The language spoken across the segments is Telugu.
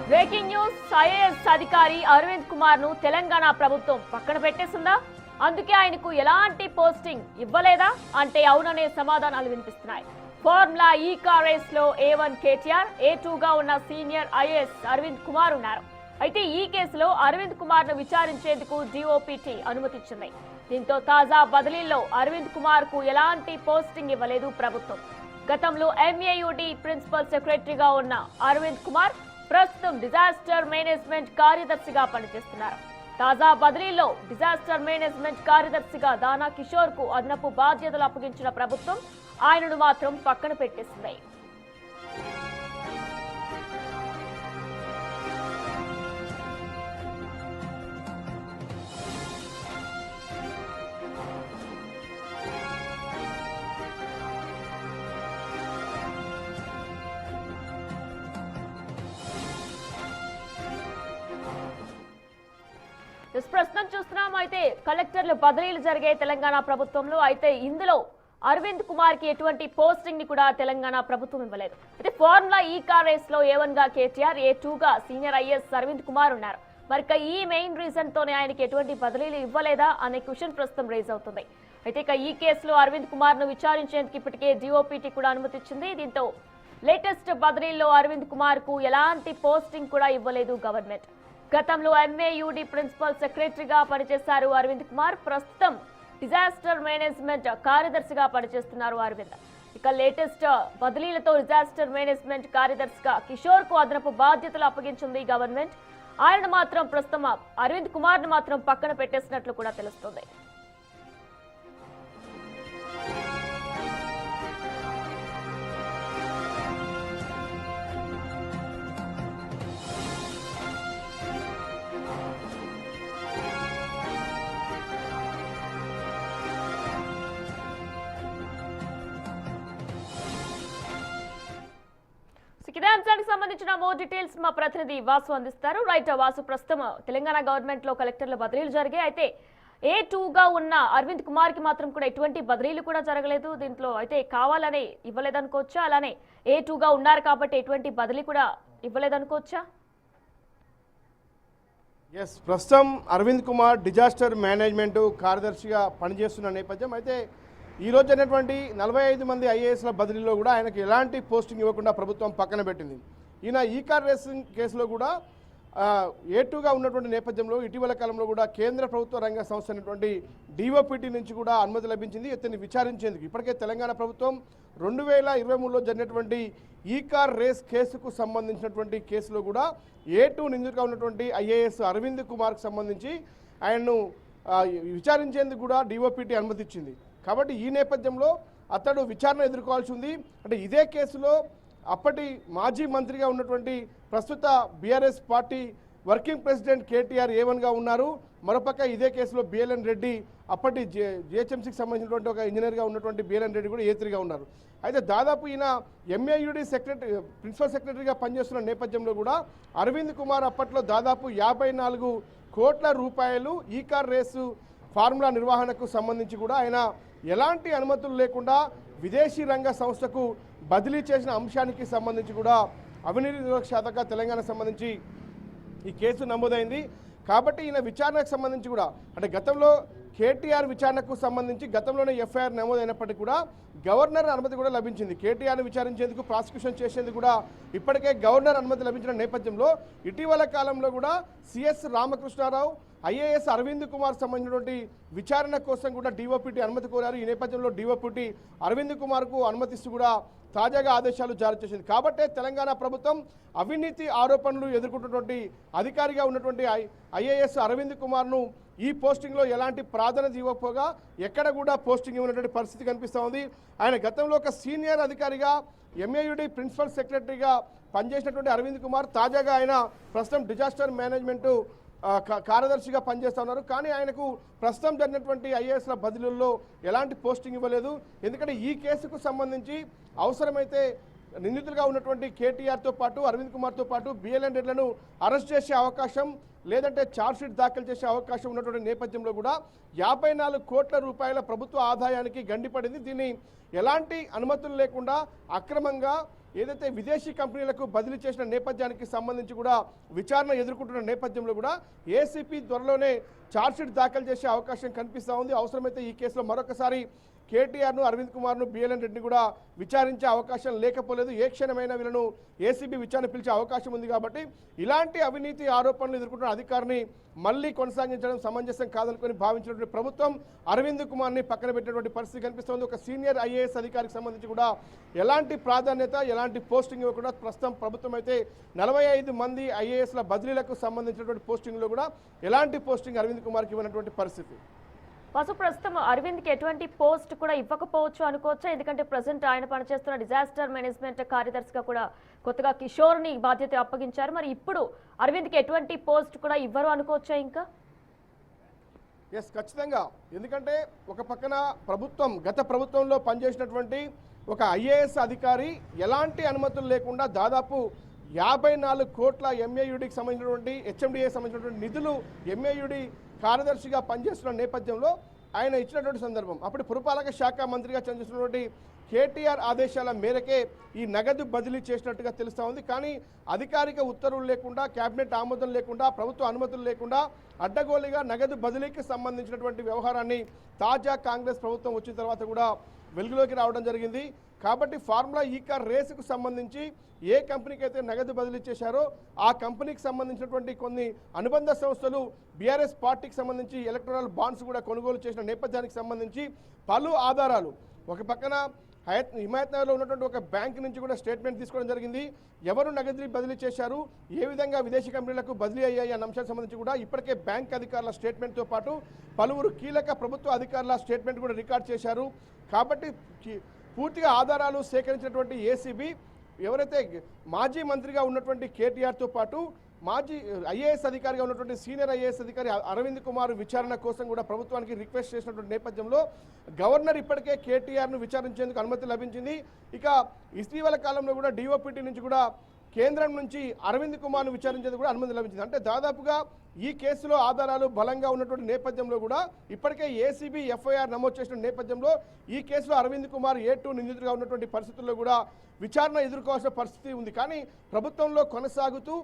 బ్రేకింగ్ న్యూస్ ఐఏఎస్ అధికారి అరవింద్ కుమార్ ను తెలంగాణ ప్రభుత్వం పక్కన పెట్టేసిందా? అందుకే ఆయనకు ఎలాంటి పోస్టింగ్ ఇవ్వలేదా అంటే అవుననే సమాధానాలు వినిపిస్తున్నాయి. ఫార్ములా ఈ కార్ రేస్ లో A1 కేటీఆర్, A2 గా ఉన్న సీనియర్ ఐఏఎస్ అరవింద్ కుమార్ ఉన్నారు. అయితే ఈ కేసులో అరవింద్ కుమార్ ను విచారించేందుకు DOPT అనుమతిచ్చింది. దీంతో తాజా బదిలీల్లో అరవింద్ కుమార్ కు ఎలాంటి పోస్టింగ్ ఇవ్వలేదు ప్రభుత్వం. గతంలో MAUD ప్రిన్సిపల్ సెక్రటరీగా ఉన్న అరవింద్ కుమార్ ప్రస్తుతం డిజాస్టర్ మేనేజ్మెంట్ కార్యదర్శిగా పనిచేస్తున్నారు. తాజా బదిలీలో డిజాస్టర్ మేనేజ్మెంట్ కార్యదర్శిగా దానా కిషోర్ కు అదనపు బాధ్యతలు అప్పగించిన ప్రభుత్వం ఆయనను మాత్రం పక్కన పెట్టేసింది. ప్రస్తుతం చూస్తున్నాం. అయితే కలెక్టర్లు బదిలీలు జరిగే తెలంగాణ ప్రభుత్వంలో. అయితే ఇందులో అరవింద్ కుమార్ కి ఎటువంటి పోస్టింగ్ ని కూడా తెలంగాణ ప్రభుత్వం ఇవ్వలేదు. అయితే ఫార్ములా ఈ కార్ రేస్ లో A1 గా కేటీఆర్, A2 గా సీనియర్ ఐఏఎస్ అరవింద్ కుమార్ ఉన్నారు. మరి ఈ మెయిన్ రీజన్ తోనే ఆయనకి ఎటువంటి బదిలీలు ఇవ్వలేదా అనే క్వశ్చన్ ప్రస్తుతం రేజ్ అవుతుంది. అయితే ఈ కేసులో అరవింద్ కుమార్ ను విచారించేందుకు ఇప్పటికే DOPT కూడా అనుమతిచ్చింది. దీంతో లేటెస్ట్ బదిలీల్లో అరవింద్ కుమార్ కు ఎలాంటి పోస్టింగ్ కూడా ఇవ్వలేదు గవర్నమెంట్. గతంలో MAUD ప్రిన్సిపల్ సెక్రటరీగా పనిచేశారు అరవింద్ కుమార్. ప్రస్తుతం డిజాస్టర్ మేనేజ్మెంట్ కార్యదర్శిగా పనిచేస్తున్నారు అరవింద్. ఇక లేటెస్ట్ బదిలీలతో డిజాస్టర్ మేనేజ్మెంట్ కార్యదర్శిగా కిషోర్ కు అదనపు బాధ్యతలు అప్పగించింది గవర్నమెంట్. ఆయన మాత్రం ప్రస్తుతం అరవింద్ కుమార్ ను మాత్రం పక్కన పెట్టేసినట్లు కూడా తెలుస్తుంది. ఇదే అంశానికి సంబంధించిన మోర్ డీటెయిల్స్ మా ప్రతినిధి వాసు అందిస్తారు. రైట్ వాసు, ప్రస్తుతం తెలంగాణ గవర్నమెంట్ లో కలెక్టర్ల బదిలీలు జరిగాయి. అయితే A2 గా ఉన్న అరవింద్ కుమార్ కి మాత్రం కూడా ఎటువంటి బదిలీలు కూడా జరగలేదు. దీంట్లో అయితే కావాలని ఇవ్వలేదనుకోవచ్చా? అలానే A2 గా ఉన్నారు కాబట్టి ఎటువంటి బదిలీ కూడా ఇవ్వలేదనుకోవచ్చా? ప్రస్తుతం అరవింద్ కుమార్ డిజాస్టర్ మేనేజ్మెంట్ కార్యదర్శిగా పనిచేస్తున్న నేపథ్యం. అయితే ఈ రోజు అయినటువంటి 45 మంది ఐఏఎస్ల బదిలీలో కూడా ఆయనకు ఎలాంటి పోస్టింగ్ ఇవ్వకుండా ప్రభుత్వం పక్కన పెట్టింది. ఈయన ఈ కార్ రేసింగ్ కేసులో కూడా A2 గా ఉన్నటువంటి నేపథ్యంలో ఇటీవల కాలంలో కూడా కేంద్ర ప్రభుత్వ రంగ సంస్థ అయినటువంటి DOPT నుంచి కూడా అనుమతి లభించింది ఇతన్ని విచారించేందుకు. ఇప్పటికే తెలంగాణ ప్రభుత్వం 2023లో జరిగినటువంటి ఈ కార్ రేస్ కేసుకు సంబంధించినటువంటి కేసులో కూడా A2 నిందితుడిగా ఉన్నటువంటి IAS అరవింద్ కుమార్కి సంబంధించి ఆయన్ను విచారించేందుకు కూడా DOPT అనుమతి ఇచ్చింది. కాబట్టి ఈ నేపథ్యంలో అతడు విచారణ ఎదుర్కోవాల్సి ఉంది. అంటే ఇదే కేసులో అప్పటి మాజీ మంత్రిగా ఉన్నటువంటి ప్రస్తుత BRS party working president KTR A1 గా ఉన్నారు. మరోపక్క ఇదే కేసులో BLN రెడ్డి అప్పటి GHMCకి సంబంధించినటువంటి ఒక ఇంజనీర్గా ఉన్నటువంటి BLN రెడ్డి కూడా A3 గా ఉన్నారు. అయితే దాదాపు ఈయన MAUD ప్రిన్సిపల్ సెక్రటరీగా పనిచేస్తున్న నేపథ్యంలో కూడా అరవింద్ కుమార్ అప్పట్లో దాదాపు 54 కోట్ల రూపాయలు ఈ కార్ రేసు ఫార్ములా నిర్వహణకు సంబంధించి కూడా ఆయన ఎలాంటి అనుమతులు లేకుండా విదేశీ రంగ సంస్థకు బదిలీ చేసిన అంశానికి సంబంధించి కూడా అవినీతి నిరోధక శాఖగా తెలంగాణ సంబంధించి ఈ కేసు నమోదైంది. కాబట్టి ఈయన విచారణకు సంబంధించి కూడా అంటే గతంలో కేటీఆర్ విచారణకు సంబంధించి గతంలోనే FIR నమోదైనప్పటికీ కూడా గవర్నర్ అనుమతి కూడా లభించింది. కేటీఆర్ను విచారించేందుకు ప్రాసిక్యూషన్ చేసేందుకు కూడా ఇప్పటికే గవర్నర్ అనుమతి లభించిన నేపథ్యంలో ఇటీవల కాలంలో కూడా CS రామకృష్ణారావు IAS అరవింద్ కుమార్ సంబంధించినటువంటి విచారణ కోసం కూడా DOPT అనుమతి కోరారు. ఈ నేపథ్యంలో DOPT అరవింద్ కుమార్కు అనుమతిస్తూ కూడా తాజాగా ఆదేశాలు జారీ చేసింది. కాబట్టే తెలంగాణ ప్రభుత్వం అవినీతి ఆరోపణలు ఎదుర్కొంటున్నటువంటి అధికారిగా ఉన్నటువంటి IAS అరవింద్ కుమార్ను ఈ పోస్టింగ్లో ఎలాంటి ప్రాధాన్యత ఇవ్వకపోగా ఎక్కడ కూడా పోస్టింగ్ ఇవ్వనటువంటి పరిస్థితి కనిపిస్తూ ఉంది. ఆయన గతంలో ఒక సీనియర్ అధికారిగా MAUD ప్రిన్సిపల్ సెక్రటరీగా పనిచేసినటువంటి అరవింద్ కుమార్ తాజాగా ఆయన ప్రస్తుతం డిజాస్టర్ మేనేజ్మెంట్ కార్యదర్శిగా పనిచేస్తూ ఉన్నారు. కానీ ఆయనకు ప్రస్తుతం జరిగినటువంటి ఐఏఎస్ల బదిలీల్లో ఎలాంటి పోస్టింగ్ ఇవ్వలేదు. ఎందుకంటే ఈ కేసుకు సంబంధించి అవసరమైతే నిందితులుగా ఉన్నటువంటి కేటీఆర్తో పాటు అరవింద్ కుమార్తో పాటు BLN రెడ్లను అరెస్ట్ చేసే అవకాశం లేదంటే ఛార్జ్షీట్ దాఖలు చేసే అవకాశం ఉన్నటువంటి నేపథ్యంలో కూడా 54 కోట్ల రూపాయల ప్రభుత్వ ఆదాయానికి గండిపడింది. దీన్ని ఎలాంటి అనుమతులు లేకుండా అక్రమంగా ఏదైతే విదేశీ కంపెనీలకు బదిలీ చేసిన నేపథ్యానికి సంబంధించి కూడా విచారణ ఎదుర్కొంటున్న నేపథ్యంలో కూడా ఏసీపీ త్వరలోనే ఛార్జ్షీట్ దాఖలు చేసే అవకాశం కనిపిస్తూ ఉంది. అవసరమైతే ఈ కేసులో మరొకసారి కేటీఆర్ను, అరవింద్ కుమార్ను, బిఎల్ఎన్ రెడ్డిని కూడా విచారించే అవకాశం లేకపోలేదు. ఏ క్షణమైనా వీళ్ళను ఏసీబీ విచారణ పిలిచే అవకాశం ఉంది. కాబట్టి ఇలాంటి అవినీతి ఆరోపణలు ఎదుర్కొంటున్న అధికారిని మళ్ళీ కొనసాగించడం సమంజసం కాదనుకొని భావించినటువంటి ప్రభుత్వం అరవింద్ కుమార్ని పక్కన పెట్టినటువంటి పరిస్థితి కనిపిస్తోంది. ఒక సీనియర్ ఐఏఎస్ అధికారికి సంబంధించి కూడా ఎలాంటి ప్రాధాన్యత, ఎలాంటి పోస్టింగ్ ఇవ్వకుండా ప్రస్తుతం ప్రభుత్వం అయితే 45 మంది ఐఏఎస్ల బదిలీలకు సంబంధించినటువంటి పోస్టింగ్లో కూడా ఎలాంటి పోస్టింగ్ అరవింద్ కుమార్కి ఇవ్వనటువంటి పరిస్థితి. ప్రస్తుతం అరవింద్కి ఎటువంటి పోస్ట్ కూడా ఇవ్వకపోవచ్చు అనుకోవచ్చా? ఎందుకంటే ప్రజెంట్ ఆయన పనిచేస్తున్న డిజాస్టర్ మేనేజ్మెంట్ కార్యదర్శిగా కూడా కొత్తగా కిషోర్ని బాధ్యత అప్పగించారు. మరి ఇప్పుడు అరవింద్కి ఎటువంటి పోస్ట్ కూడా ఇవ్వరు అనుకోవచ్చా? ఇంకా ఎస్, ఖచ్చితంగా. ఎందుకంటే ఒక పక్కన గత ప్రభుత్వంలో పనిచేసినటువంటి ఒక ఐఏఎస్ అధికారి ఎలాంటి అనుమతులు లేకుండా దాదాపు 54 కోట్ల ఎంఏయుడికి సంబంధించినటువంటి హెచ్ఎండిఏ సంబంధించినటువంటి నిధులు ఎంఏయుడి కార్యదర్శిగా పనిచేస్తున్న నేపథ్యంలో ఆయన ఇచ్చినటువంటి సందర్భం అప్పుడు పురపాలక శాఖ మంత్రిగా పనిచేస్తున్నటువంటి కేటీఆర్ ఆదేశాల మేరకే ఈ నగదు బదిలీ చేసినట్టుగా తెలుస్తూ ఉంది. కానీ అధికారిక ఉత్తర్వులు లేకుండా, కేబినెట్ ఆమోదం లేకుండా, ప్రభుత్వ అనుమతులు లేకుండా అడ్డగోలుగా నగదు బదిలీకి సంబంధించినటువంటి వ్యవహారాన్ని తాజా కాంగ్రెస్ ప్రభుత్వం వచ్చిన తర్వాత కూడా వెలుగులోకి రావడం జరిగింది. కాబట్టి ఫార్ములా ఈ కార్ రేసుకు సంబంధించి ఏ కంపెనీకి అయితే నగదు బదిలీ చేశారో ఆ కంపెనీకి సంబంధించినటువంటి కొన్ని అనుబంధ సంస్థలు బీఆర్ఎస్ పార్టీకి సంబంధించి ఎలక్టరల్ బాండ్స్ కూడా కొనుగోలు చేసిన నేపథ్యానికి సంబంధించి పలు ఆధారాలు ఒక పక్కన హిమాయత్ నగర్లో ఉన్నటువంటి ఒక బ్యాంక్ నుంచి కూడా స్టేట్మెంట్ తీసుకోవడం జరిగింది. ఎవరు నగదు బదిలీ చేశారు, ఏ విధంగా విదేశీ కంపెనీలకు బదిలీ అయ్యాయి అన్న అంశానికి సంబంధించి కూడా ఇప్పటికే బ్యాంక్ అధికారుల స్టేట్మెంట్తో పాటు పలువురు కీలక ప్రభుత్వ అధికారుల స్టేట్మెంట్ కూడా రికార్డ్ చేశారు. కాబట్టి పూర్తిగా ఆధారాలు సేకరించినటువంటి ఏసీబీ ఎవరైతే మాజీ మంత్రిగా ఉన్నటువంటి కేటీఆర్తో పాటు మాజీ ఐఏఎస్ అధికారిగా ఉన్నటువంటి సీనియర్ ఐఏఎస్ అధికారి అరవింద్ కుమార్ విచారణ కోసం కూడా ప్రభుత్వానికి రిక్వెస్ట్ చేసినటువంటి నేపథ్యంలో గవర్నర్ ఇప్పటికే కేటీఆర్ను విచారించేందుకు అనుమతి లభించింది. ఇక ఇటీవల కాలంలో కూడా డిఓపిటి నుంచి కూడా కేంద్రం నుంచి అరవింద్ కుమార్ను విచారించేందుకు కూడా అనుమతి లభించింది. అంటే దాదాపుగా ఈ కేసులో ఆధారాలు బలంగా ఉన్నటువంటి నేపథ్యంలో కూడా ఇప్పటికే ఏసీబీ ఎఫ్ఐఆర్ నమోదు చేసిన నేపథ్యంలో ఈ కేసులో అరవింద్ కుమార్ A2 నిందితుడిగా ఉన్నటువంటి పరిస్థితుల్లో కూడా విచారణ ఎదుర్కోవాల్సిన పరిస్థితి ఉంది. కానీ ప్రభుత్వంలో కొనసాగుతూ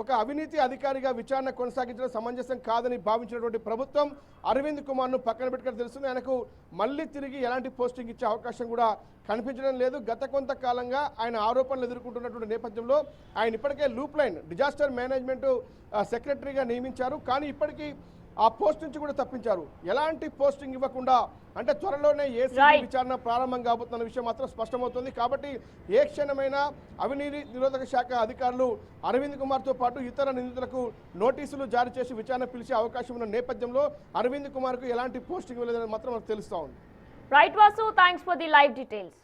ఒక అవినీతి అధికారిగా విచారణ కొనసాగించడం సమంజసం కాదని భావించినటువంటి ప్రభుత్వం అరవింద్ కుమార్ను పక్కన పెట్టుకుని తెలుస్తుంది. ఆయనకు మళ్ళీ తిరిగి ఎలాంటి పోస్టింగ్ ఇచ్చే అవకాశం కూడా కనిపించడం లేదు. గత కొంతకాలంగా ఆయన ఆరోపణలు ఎదుర్కొంటున్నటువంటి నేపథ్యంలో ఆయన ఇప్పటికే లూప్ లైన్ డిజాస్టర్ మేనేజ్మెంట్ సెక్రటరీగా నియమించారు. కానీ ఇప్పటికీ ఆ పోస్ట్ నుంచి కూడా తప్పించారు. ఎలాంటి పోస్టింగ్ ఇవ్వకుండా అంటే త్వరలోనే ఏసీబీ విచారణ ప్రారంభం కాబోతున్న విషయం మాత్రం స్పష్టమవుతుంది. కాబట్టి ఏ క్షణమైనా అవినీతి నిరోధక శాఖ అధికారులు అరవింద్ కుమార్తో పాటు ఇతర నిందితులకు నోటీసులు జారీ చేసి విచారణ పిలిచే అవకాశం ఉన్న నేపథ్యంలో అరవింద్ కుమార్కు ఎలాంటి పోస్టింగ్ ఇవ్వలేదని మాత్రం మనకు తెలుస్తూ ఉంది. Right Vasu, thanks for the live details.